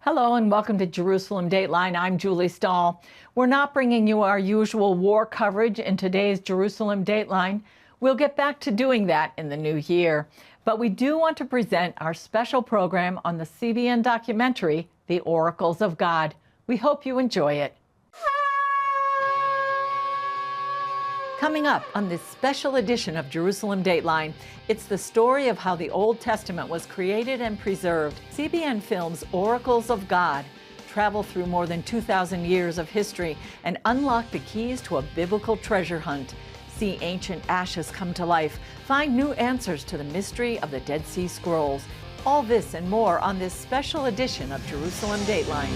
Hello and welcome to Jerusalem Dateline. I'm Julie Stahl. We're not bringing you our usual war coverage in today's Jerusalem Dateline. We'll get back to doing that in the new year. But we do want to present our special program on the CBN documentary, The Oracles of God. We hope you enjoy it. Coming up on this special edition of Jerusalem Dateline, it's the story of how the Old Testament was created and preserved. CBN Films' Oracles of God travel through more than 2,000 years of history and unlock the keys to a biblical treasure hunt. See ancient ashes come to life. Find new answers to the mystery of the Dead Sea Scrolls. All this and more on this special edition of Jerusalem Dateline.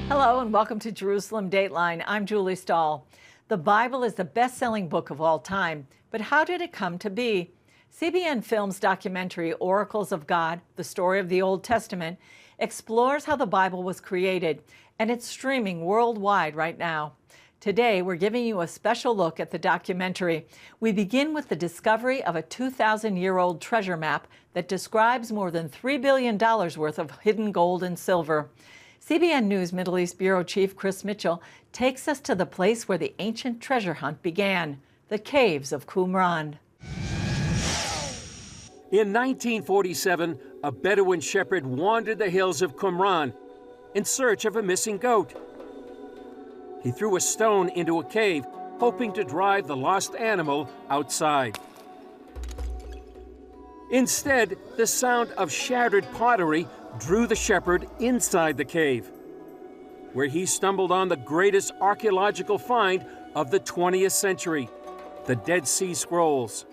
Hello and welcome to Jerusalem Dateline. I'm Julie Stahl. The Bible is the best-selling book of all time, but how did it come to be? CBN Films' documentary, Oracles of God, the story of the Old Testament, explores how the Bible was created, and it's streaming worldwide right now. Today, we're giving you a special look at the documentary. We begin with the discovery of a 2,000-year-old treasure map that describes more than $3 billion worth of hidden gold and silver. CBN News Middle East Bureau Chief Chris Mitchell takes us to the place where the ancient treasure hunt began, the caves of Qumran. In 1947, a Bedouin shepherd wandered the hills of Qumran in search of a missing goat. He threw a stone into a cave, hoping to drive the lost animal outside. Instead, the sound of shattered pottery drew the shepherd inside the cave, where he stumbled on the greatest archaeological find of the 20th century, the Dead Sea Scrolls.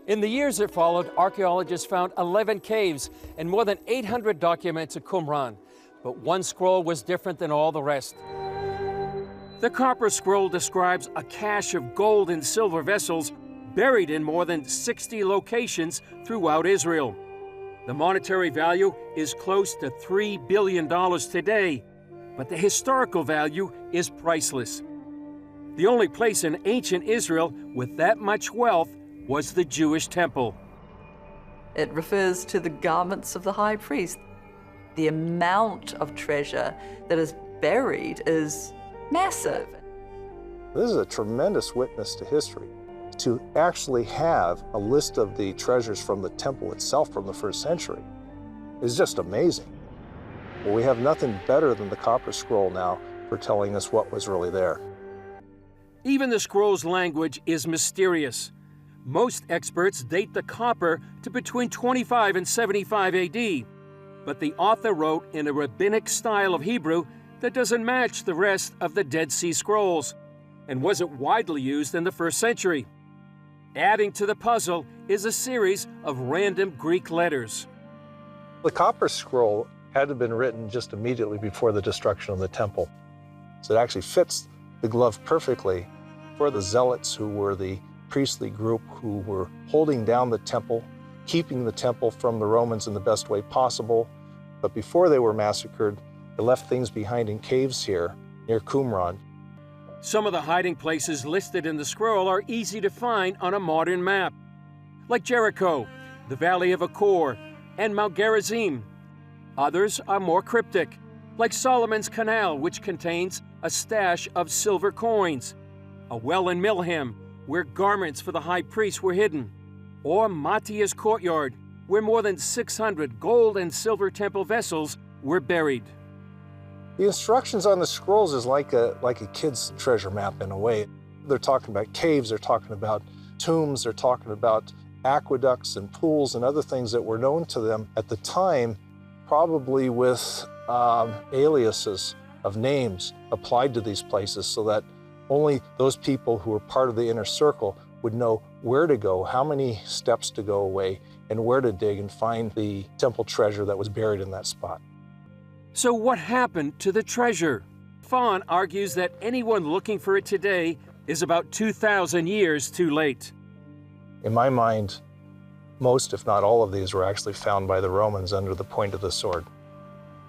In the years that followed, archaeologists found 11 caves and more than 800 documents at Qumran, but one scroll was different than all the rest. The copper scroll describes a cache of gold and silver vessels buried in more than 60 locations throughout Israel. The monetary value is close to $3 billion today, but the historical value is priceless. The only place in ancient Israel with that much wealth was the Jewish temple. It refers to the garments of the high priest. The amount of treasure that is buried is massive. This is a tremendous witness to history. To actually have a list of the treasures from the temple itself from the first century is just amazing. Well, we have nothing better than the copper scroll now for telling us what was really there. Even the scroll's language is mysterious. Most experts date the copper to between 25 and 75 AD, but the author wrote in a rabbinic style of Hebrew that doesn't match the rest of the Dead Sea Scrolls and wasn't widely used in the first century. Adding to the puzzle is a series of random Greek letters. The copper scroll had to have been written just immediately before the destruction of the temple. So it actually fits the glove perfectly for the zealots, who were the priestly group who were holding down the temple, keeping the temple from the Romans in the best way possible. But before they were massacred, they left things behind in caves here near Qumran. Some of the hiding places listed in the scroll are easy to find on a modern map, like Jericho, the Valley of Achor, and Mount Gerizim. Others are more cryptic, like Solomon's Canal, which contains a stash of silver coins, a well in Milham, where garments for the high priest were hidden, or Mattia's courtyard, where more than 600 gold and silver temple vessels were buried. The instructions on the scrolls is like a kid's treasure map in a way. They're talking about caves, they're talking about tombs, they're talking about aqueducts and pools and other things that were known to them at the time, probably with aliases of names applied to these places so that only those people who were part of the inner circle would know where to go, how many steps to go away, and where to dig and find the temple treasure that was buried in that spot. So what happened to the treasure? Fawn argues that anyone looking for it today is about 2,000 years too late. In my mind, most, if not all of these, were actually found by the Romans under the point of the sword.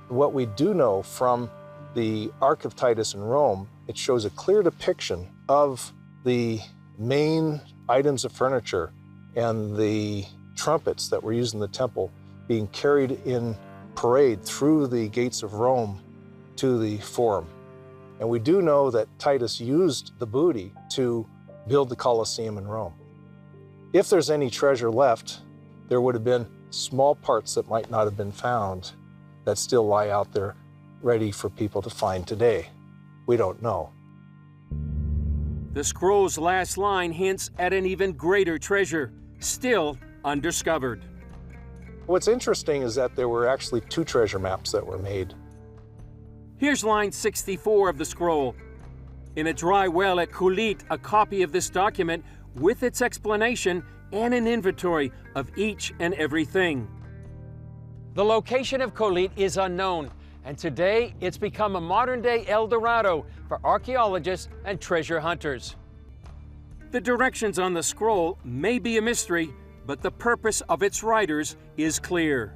What we do know from the Ark of Titus in Rome, it shows a clear depiction of the main items of furniture and the trumpets that were used in the temple being carried in parade through the gates of Rome to the Forum. And we do know that Titus used the booty to build the Colosseum in Rome. If there's any treasure left, there would have been small parts that might not have been found that still lie out there ready for people to find today. We don't know. The scroll's last line hints at an even greater treasure, still undiscovered. What's interesting is that there were actually 2 treasure maps that were made. Here's line 64 of the scroll. In a dry well at Kulit, a copy of this document with its explanation and an inventory of each and everything. The location of Kulit is unknown, and today it's become a modern-day El Dorado for archaeologists and treasure hunters. The directions on the scroll may be a mystery, but the purpose of its writers is clear.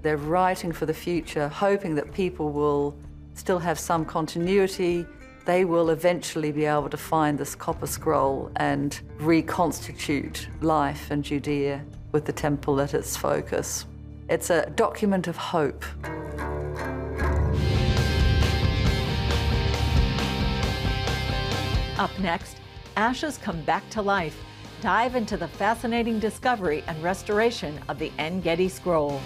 They're writing for the future, hoping that people will still have some continuity. They will eventually be able to find this copper scroll and reconstitute life in Judea with the temple at its focus. It's a document of hope. Up next, ashes come back to life. Dive into the fascinating discovery and restoration of the En-Gedi scroll.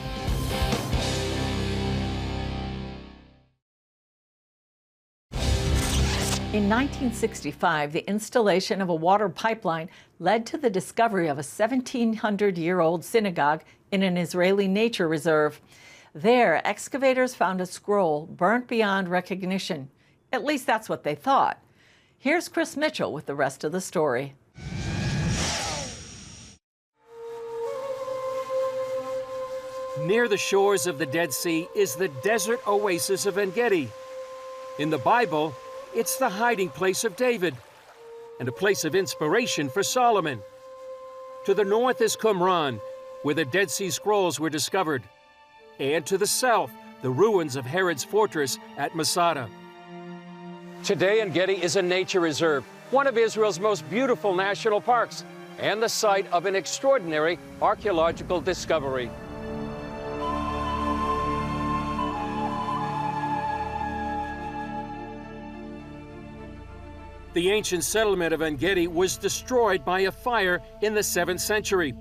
In 1965, the installation of a water pipeline led to the discovery of a 1,700-year-old synagogue in an Israeli nature reserve. There, excavators found a scroll burnt beyond recognition. At least that's what they thought. Here's Chris Mitchell with the rest of the story. Near the shores of the Dead Sea is the desert oasis of En-Gedi. In the Bible, it's the hiding place of David and a place of inspiration for Solomon. To the north is Qumran, where the Dead Sea Scrolls were discovered, and to the south, the ruins of Herod's fortress at Masada. Today, En-Gedi is a nature reserve, one of Israel's most beautiful national parks, and the site of an extraordinary archaeological discovery. The ancient settlement of En-Gedi was destroyed by a fire in the 7th century.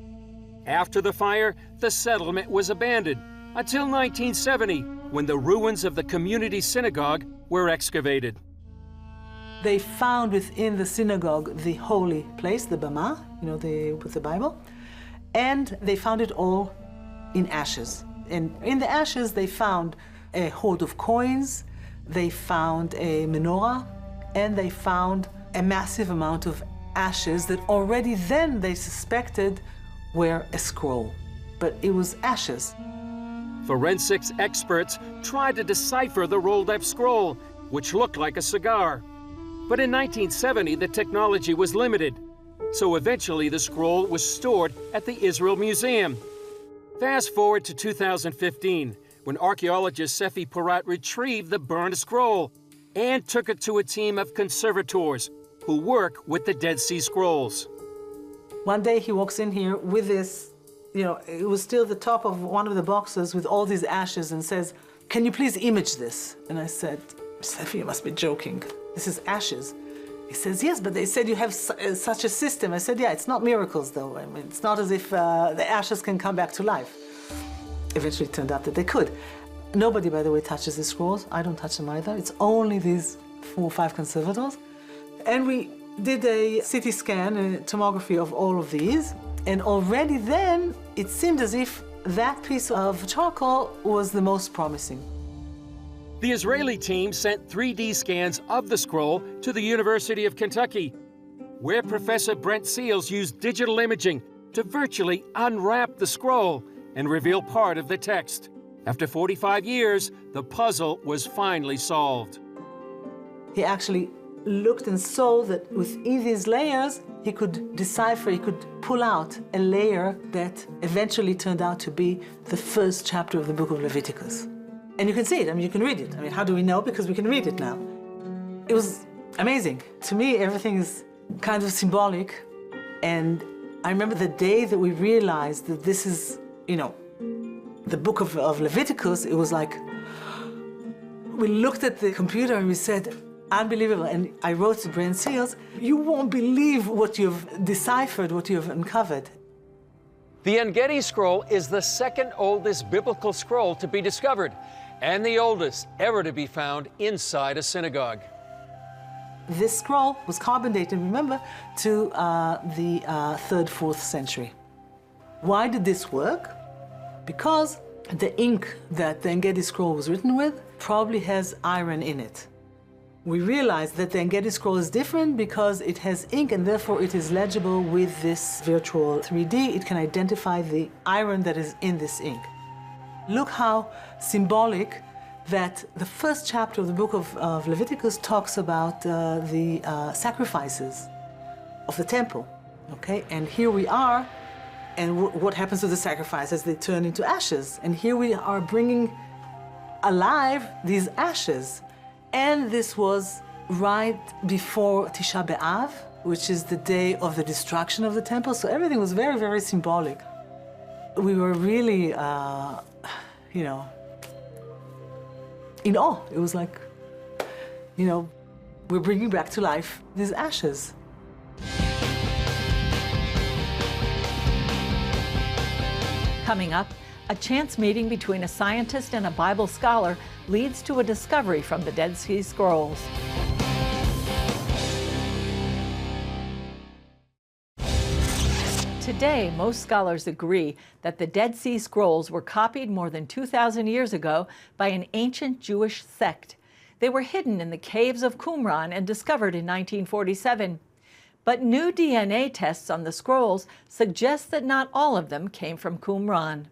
After the fire, the settlement was abandoned until 1970, when the ruins of the community synagogue were excavated. They found within the synagogue the holy place, the Bama, with the Bible, and they found it all in ashes. And in the ashes, they found a hoard of coins, they found a menorah, and they found a massive amount of ashes that already then they suspected were a scroll. But it was ashes. Forensics experts tried to decipher the rolled-up scroll, which looked like a cigar. But in 1970, the technology was limited, so eventually the scroll was stored at the Israel Museum. Fast forward to 2015, when archaeologist Sefi Porat retrieved the burned scroll and took it to a team of conservators who work with the Dead Sea Scrolls. One day he walks in here with this, it was still the top of one of the boxes with all these ashes, and says, "Can you please image this?" And I said, "Sefi, you must be joking. This is ashes." He says, "Yes, but they said you have such a system." I said, "Yeah, it's not miracles though. I mean, it's not as if the ashes can come back to life." Eventually it turned out that they could. Nobody, by the way, touches the scrolls. I don't touch them either. It's only these 4 or 5 conservators. And we did a CT scan, a tomography of all of these. And already then, it seemed as if that piece of charcoal was the most promising. The Israeli team sent 3D scans of the scroll to the University of Kentucky, where Professor Brent Seals used digital imaging to virtually unwrap the scroll and reveal part of the text. After 45 years, the puzzle was finally solved. He actually looked and saw that within these layers, he could decipher, he could pull out a layer that eventually turned out to be the first chapter of the book of Leviticus. And you can see it, you can read it. How do we know? Because we can read it now. It was amazing. To me, everything is kind of symbolic. And I remember the day that we realized that this is, the book of Leviticus, it was like, we looked at the computer and we said, unbelievable. And I wrote to Brent Seals, you won't believe what you've deciphered, what you've uncovered. The Engedi Scroll is the second oldest biblical scroll to be discovered, and the oldest ever to be found inside a synagogue. This scroll was carbon dated, remember, to the 3rd, 4th century. Why did this work? Because the ink that the Engedi Scroll was written with probably has iron in it. We realized that the Engedi Scroll is different because it has ink and therefore it is legible with this virtual 3D. It can identify the iron that is in this ink. Look how symbolic that the first chapter of the book of Leviticus talks about the sacrifices of the temple, okay? And here we are, and what happens to the sacrifices? They turn into ashes. And here we are bringing alive these ashes. And this was right before Tisha B'Av, which is the day of the destruction of the temple. So everything was very, very symbolic. We were really, you know, in awe. It was like, you know, we're bringing back to life these ashes. Coming up, a chance meeting between a scientist and a Bible scholar leads to a discovery from the Dead Sea Scrolls. Today, most scholars agree that the Dead Sea Scrolls were copied more than 2,000 years ago by an ancient Jewish sect. They were hidden in the caves of Qumran and discovered in 1947. But new DNA tests on the scrolls suggest that not all of them came from Qumran.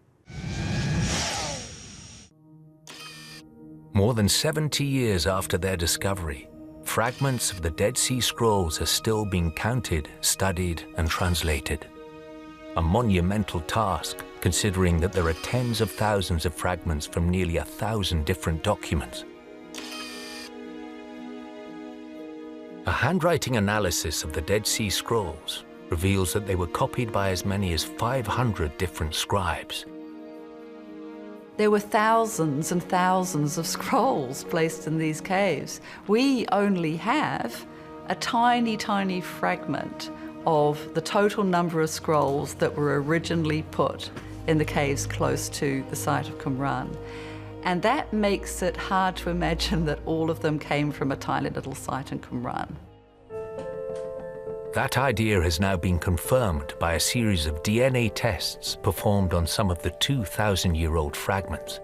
More than 70 years after their discovery, fragments of the Dead Sea Scrolls are still being counted, studied, and translated. A monumental task, considering that there are tens of thousands of fragments from nearly 1,000 different documents. A handwriting analysis of the Dead Sea Scrolls reveals that they were copied by as many as 500 different scribes. There were thousands and thousands of scrolls placed in these caves. We only have a tiny, tiny fragment of the total number of scrolls that were originally put in the caves close to the site of Qumran. And that makes it hard to imagine that all of them came from a tiny little site in Qumran. That idea has now been confirmed by a series of DNA tests performed on some of the 2,000-year-old fragments.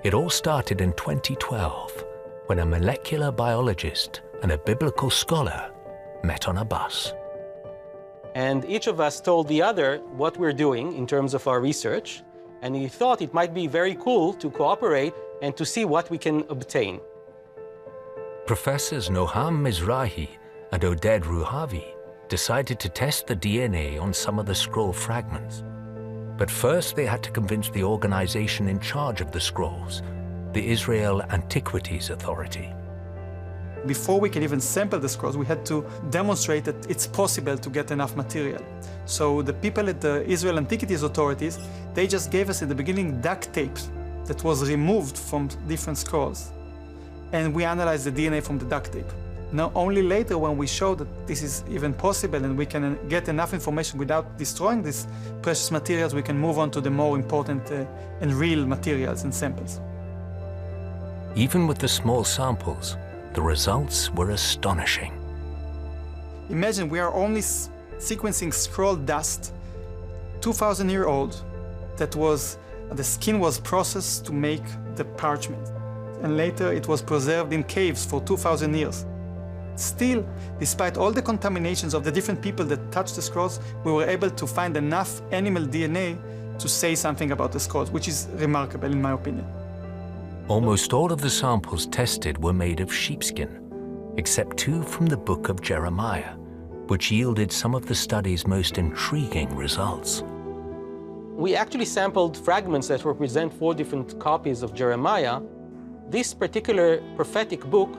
It all started in 2012, when a molecular biologist and a biblical scholar met on a bus. And each of us told the other what we're doing in terms of our research, and we thought it might be very cool to cooperate and to see what we can obtain. Professors Noham Mizrahi and Oded Ruhavi decided to test the DNA on some of the scroll fragments. But first they had to convince the organization in charge of the scrolls, the Israel Antiquities Authority. Before we can even sample the scrolls, we had to demonstrate that it's possible to get enough material. So the people at the Israel Antiquities Authorities, they just gave us in the beginning duct tape that was removed from different scrolls. And we analyzed the DNA from the duct tape. Now, only later when we showed that this is even possible and we can get enough information without destroying these precious materials, we can move on to the more important and real materials and samples. Even with the small samples, the results were astonishing. Imagine we are only sequencing scroll dust, 2,000-year-old, the skin was processed to make the parchment. And later it was preserved in caves for 2,000 years. Still, despite all the contaminations of the different people that touched the scrolls, we were able to find enough animal DNA to say something about the scrolls, which is remarkable in my opinion. Almost all of the samples tested were made of sheepskin, except 2 from the book of Jeremiah, which yielded some of the study's most intriguing results. We actually sampled fragments that represent 4 different copies of Jeremiah. This particular prophetic book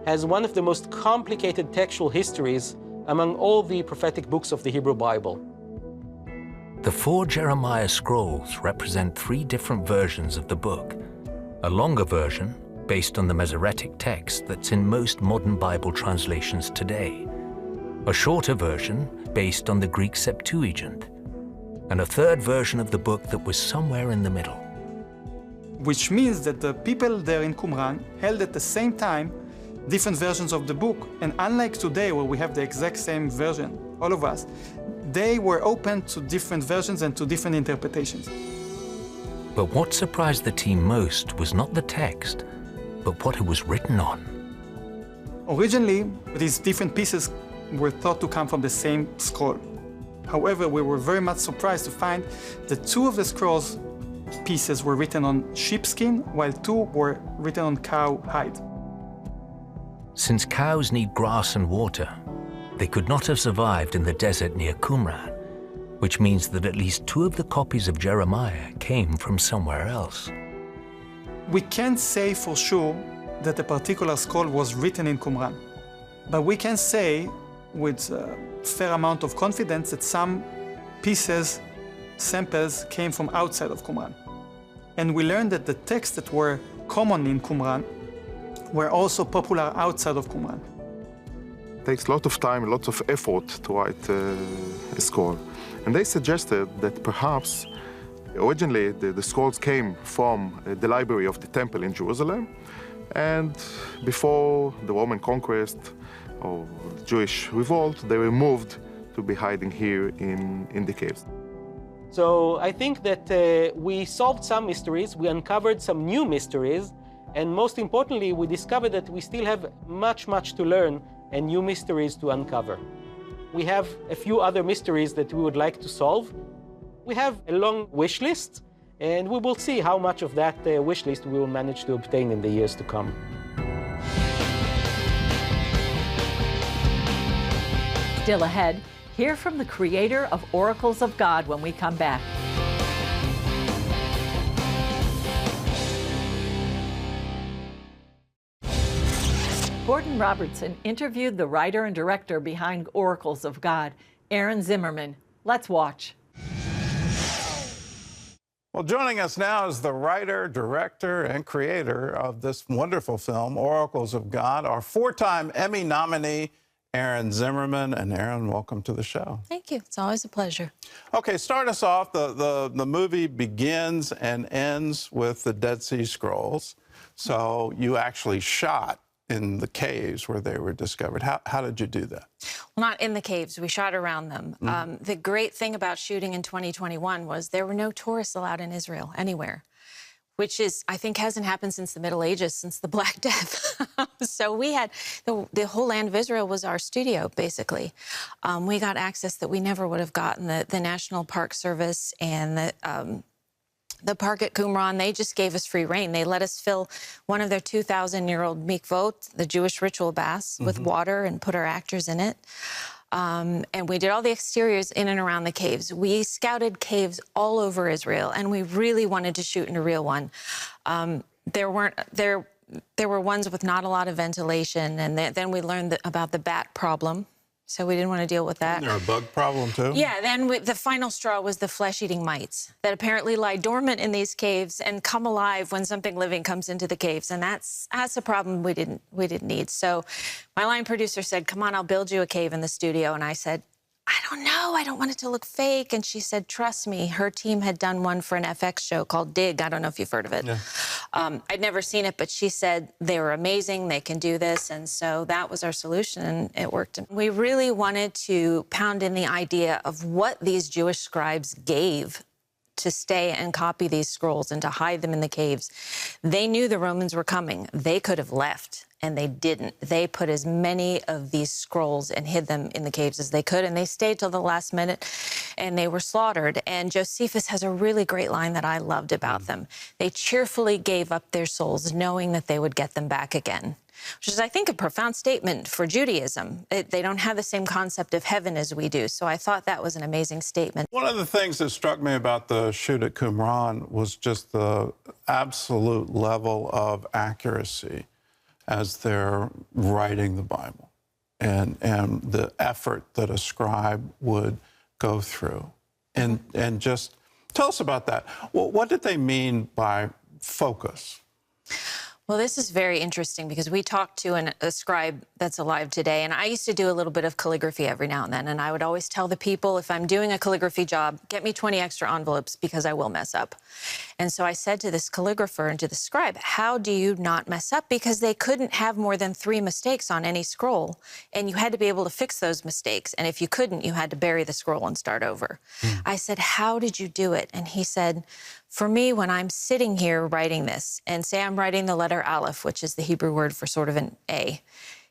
has one of the most complicated textual histories among all the prophetic books of the Hebrew Bible. The 4 Jeremiah scrolls represent 3 different versions of the book. A longer version, based on the Masoretic text that's in most modern Bible translations today. A shorter version, based on the Greek Septuagint. And a third version of the book that was somewhere in the middle. Which means that the people there in Qumran held at the same time different versions of the book. And unlike today, where we have the exact same version, all of us, they were open to different versions and to different interpretations. But what surprised the team most was not the text, but what it was written on. Originally, these different pieces were thought to come from the same scroll. However, we were very much surprised to find that 2 of the scrolls pieces were written on sheepskin, while 2 were written on cow hide. Since cows need grass and water, they could not have survived in the desert near Qumran, which means that at least 2 of the copies of Jeremiah came from somewhere else. We can't say for sure that a particular scroll was written in Qumran, but we can say with a fair amount of confidence that some pieces, samples, came from outside of Qumran. And we learned that the texts that were common in Qumran were also popular outside of Qumran. It takes a lot of time, lots of effort to write a scroll. And they suggested that perhaps originally the scrolls came from the library of the temple in Jerusalem, and before the Roman conquest or the Jewish revolt, they were moved to be hiding here in the caves. So I think that we solved some mysteries, we uncovered some new mysteries, and most importantly, we discovered that we still have much to learn and new mysteries to uncover. We have a few other mysteries that we would like to solve. We have a long wish list, and we will see how much of that wish list we will manage to obtain in the years to come. Still ahead, hear from the creator of Oracles of God when we come back. Gordon Robertson interviewed the writer and director behind Oracles of God, Aaron Zimmerman. Let's watch. Well, joining us now is the writer, director, and creator of this wonderful film, Oracles of God, our 4-time Emmy nominee, Aaron Zimmerman. And Aaron, welcome to the show. Thank you. It's always a pleasure. Okay, start us off. The movie begins and ends with the Dead Sea Scrolls. So you actually shot in the caves where they were discovered. How did you do that? Well, not in the caves. We shot around them. The great thing about shooting in 2021 was there were no tourists allowed in Israel anywhere, which is, I think, hasn't happened since the Middle Ages, since the Black Death. So we had, the whole land of Israel was our studio, basically. We got access that we never would have gotten. The National Park Service and the park at Qumran, they just gave us free rein. They let us fill one of their 2,000-year-old mikvot, the Jewish ritual baths, with water and put our actors in it. And we did all the exteriors in and around the caves. We scouted caves all over Israel, and we really wanted to shoot in a real one. There were ones with not a lot of ventilation, and then we learned about the bat problem. So we didn't want to deal with that. Isn't there a bug problem, too? Yeah, then the final straw was the flesh-eating mites that apparently lie dormant in these caves and come alive when something living comes into the caves. And that's a problem we didn't need. So my line producer said, come on, I'll build you a cave in the studio. And I said, I don't know. I don't want it to look fake. And she said, trust me. Her team had done one for an FX show called Dig. I don't know if you've heard of it. Yeah. I'd never seen it, but she said they were amazing. They can do this. And so that was our solution, and it worked. We really wanted to pound in the idea of what these Jewish scribes gave to stay and copy these scrolls and to hide them in the caves. They knew the Romans were coming. They could have left, and they didn't. They put as many of these scrolls and hid them in the caves as they could, and they stayed till the last minute, and they were slaughtered. And Josephus has a really great line that I loved about them. They cheerfully gave up their souls, knowing that they would get them back again, which is, I think, a profound statement for Judaism. They don't have the same concept of heaven as we do, so I thought that was an amazing statement. One of the things that struck me about the shoot at Qumran was just the absolute level of accuracy as they're writing the Bible, and the effort that a scribe would go through and just tell us about that. Well, what did they mean by focus? Well, this is very interesting because we talked to a scribe that's alive today, and I used to do a little bit of calligraphy every now and then, and I would always tell the people, if I'm doing a calligraphy job, get me 20 extra envelopes because I will mess up. And so I said to this calligrapher and to the scribe, how do you not mess up? Because they couldn't have more than 3 mistakes on any scroll, and you had to be able to fix those mistakes. And if you couldn't, you had to bury the scroll and start over. I said, how did you do it? And he said, for me, when I'm sitting here writing this, and say I'm writing the letter Aleph, which is the Hebrew word for sort of an A,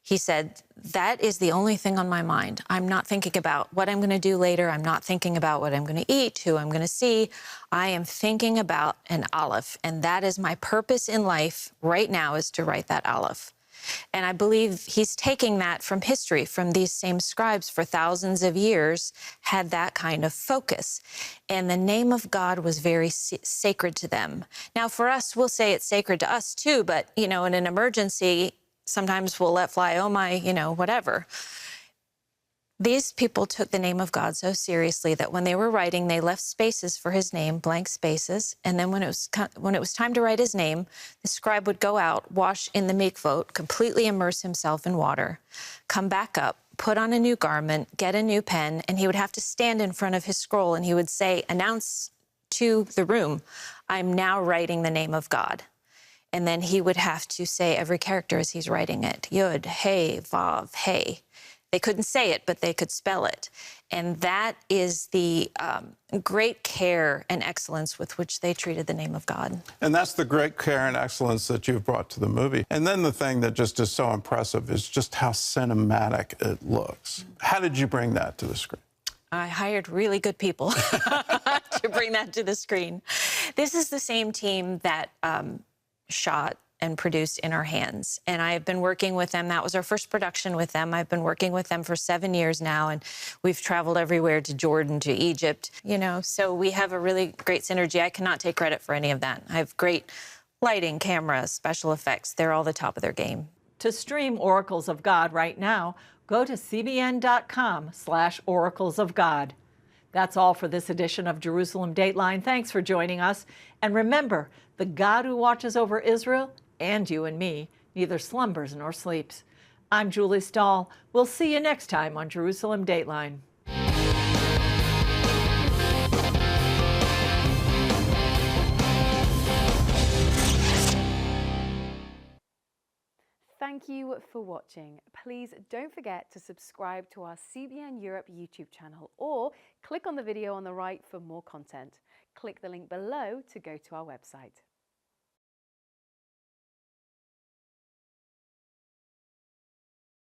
he said, that is the only thing on my mind. I'm not thinking about what I'm going to do later. I'm not thinking about what I'm going to eat, who I'm going to see. I am thinking about an Aleph, and that is my purpose in life right now, is to write that Aleph. And I believe he's taking that from history, from these same scribes for thousands of years, had that kind of focus. And the name of God was very sacred to them. Now, for us, we'll say it's sacred to us too, but, you know, in an emergency, sometimes we'll let fly, oh my, you know, whatever. These people took the name of God so seriously that when they were writing, they left spaces for his name, blank spaces. And then when it was time to write his name, the scribe would go out, wash in the mikvot, completely immerse himself in water, come back up, put on a new garment, get a new pen, and he would have to stand in front of his scroll and he would say, announce to the room, I'm now writing the name of God. And then he would have to say every character as he's writing it, Yud, Hey, Vav, Hey. They couldn't say it, but they could spell it. And that is the great care and excellence with which they treated the name of God. And that's the great care and excellence that you've brought to the movie. And then the thing that just is so impressive is just how cinematic it looks. How did you bring that to the screen? I hired really good people to bring that to the screen. This is the same team that shot and produced In Our Hands. And I have been working with them. That was our first production with them. I've been working with them for 7 years now, and we've traveled everywhere, to Jordan, to Egypt, you know, so we have a really great synergy. I cannot take credit for any of that. I have great lighting, cameras, special effects. They're all the top of their game. To stream Oracles of God right now, go to cbn.com/Oracles of God. That's all for this edition of Jerusalem Dateline. Thanks for joining us. And remember, the God who watches over Israel and you and me neither slumbers nor sleeps. I'm Julie Stahl. We'll see you next time on Jerusalem Dateline. Thank you for watching. Please don't forget to subscribe to our CBN Europe YouTube channel or click on the video on the right for more content. Click the link below to go to our website.